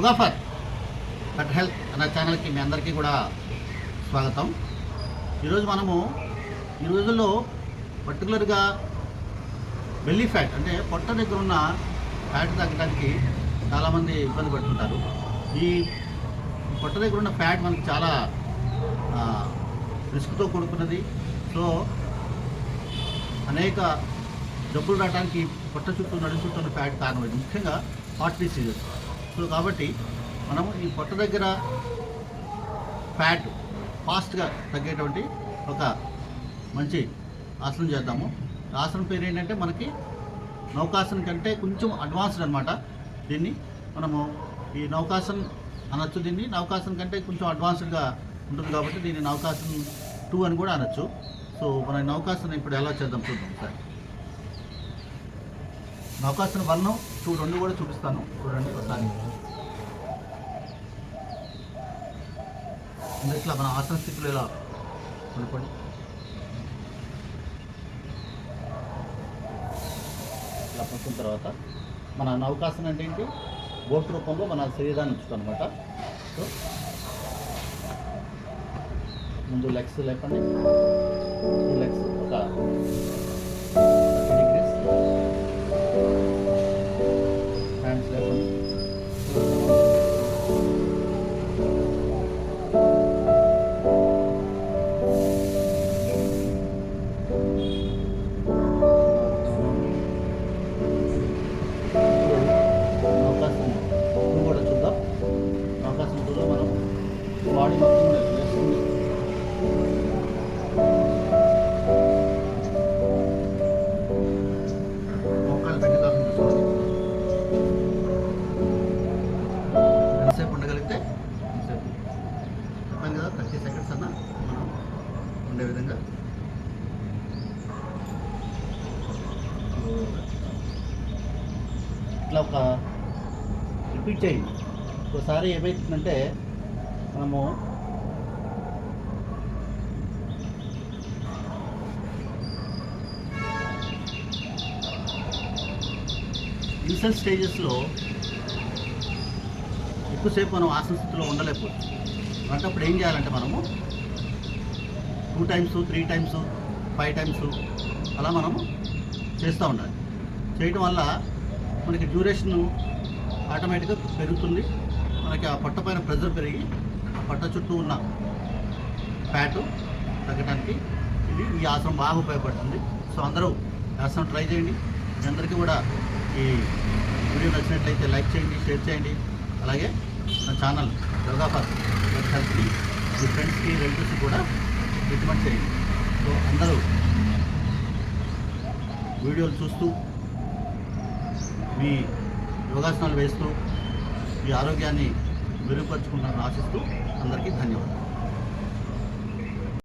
Yoga for better health అనే ఛానల్కి మీ అందరికీ కూడా స్వాగతం. ఈరోజు మనము ఈ రోజుల్లో పర్టికులర్గా బెల్లీ ఫ్యాట్ అంటే పొట్ట దగ్గర ఉన్న ఫ్యాట్ తగ్గడానికి చాలామంది ఇబ్బంది పడుతుంటారు. ఈ పొట్ట దగ్గర ఉన్న ఫ్యాట్ మనకి చాలా రిస్క్తో కూడుకున్నది. సో అనేక జబ్బులు రావడానికి పొట్ట చుట్టూ నడుము చుట్టూ ఉన్న ఫ్యాట్ కారణమైంది, ముఖ్యంగా హార్ట్ డిసీజెస్. సో కాబట్టి మనము ఈ పొట్ట దగ్గర ఫ్యాట్ ఫాస్ట్గా తగ్గేటువంటి ఒక మంచి ఆసనం చేద్దాము. ఆసనం పేరు ఏంటంటే మనకి నౌకాసనం కంటే కొంచెం అడ్వాన్స్డ్ అనమాట. దీన్ని మనము ఈ నౌకాసన్ అనొచ్చు. దీన్ని నౌకాసనం కంటే కొంచెం అడ్వాన్స్డ్గా ఉంటుంది కాబట్టి దీన్ని నౌకాసన్ 2 అని కూడా అనొచ్చు. సో మన నౌకాసనం ఇప్పుడు ఎలా చేద్దాం చూద్దాం సార్. నౌకాసనం 1, 2, 2 కూడా చూపిస్తాను, చూడండి ఒకసారి. ఇట్లా మన ఆసన స్థితిలో ఇలా కొనుక్కోండి. ఇలా పడుకున్న తర్వాత మన నౌకాసనం అంటే ఏంటి, బోట్ రూపంలో మన శరీరాన్ని ఉంచుతాం అనమాట. సో ముందు లెగ్స్ లేపండి. ఈ లెగ్స్ ఒక 30 degrees, హ్యాండ్స్ లేపండి. నౌకాసనం 2 కూడా చూద్దాం. నౌకాసనం 2లో మనం బాడీ మొత్తం వేస్తుంది. మోకాలు తగ్గిదాకా చూసుకోండి. ఎంతసేపు ఉండగలిగితే ఎంతసేపు చెప్పాను కదా, 30 seconds అన్నా మనం ఉండే విధంగా. ఇట్లా ఒక రిపీట్ చేయండి. ఒకసారి ఏమవుతుందంటే మనము ఇనిషియల్ స్టేజెస్లో ఎక్కువసేపు మనం ఆసన స్థితిలో ఉండలేకపోవచ్చు. అలాంటప్పుడు ఏం చేయాలంటే మనము 2 times, 3 times, 5 times అలా మనము చేస్తూ ఉండాలి. చేయడం వల్ల మనకి డ్యూరేషన్ ఆటోమేటిక్గా పెరుగుతుంది. మనకి ఆ పొట్ట పైన ప్రెజర్ పెరిగి ఆ పొట్ట చుట్టూ ఉన్న ఫ్యాటు తగ్గడానికి ఈ ఆసనం బాగా ఉపయోగపడుతుంది. సో అందరూ ఆసనం ట్రై చేయండి. మీ అందరికీ కూడా ఈ వీడియో నచ్చినట్లయితే లైక్ చేయండి, షేర్ చేయండి. అలాగే నా ఛానల్ యోగా ఫర్ బెటర్ హెల్త్ని మీ ఫ్రెండ్స్కి, రిలేటివ్స్కి కూడా రికమెండ్ చేయండి. సో అందరూ వీడియోలు చూస్తూ మీ యోగాసనాలు వేస్తూ మీ ఆరోగ్యాన్ని మెరుగుపరుచుకుంటారని ఆశిస్తూ అందరికీ ధన్యవాదాలు.